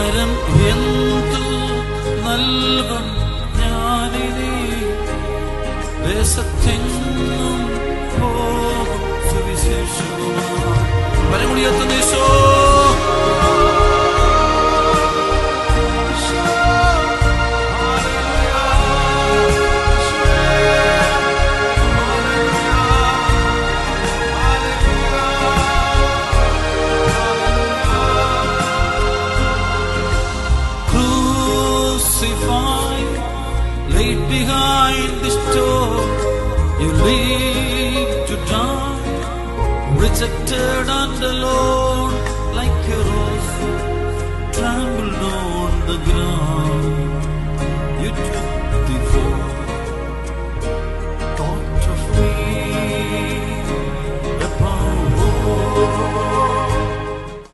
പകരം എന്തു നൽകും ഞാനിനി? ദേശത്തെങ്ങും പോകും സുവിശേഷവുമായി. വരമുടിയെത്തുന്ന യേശോ, laid behind this door, you live to die, rejected and alone.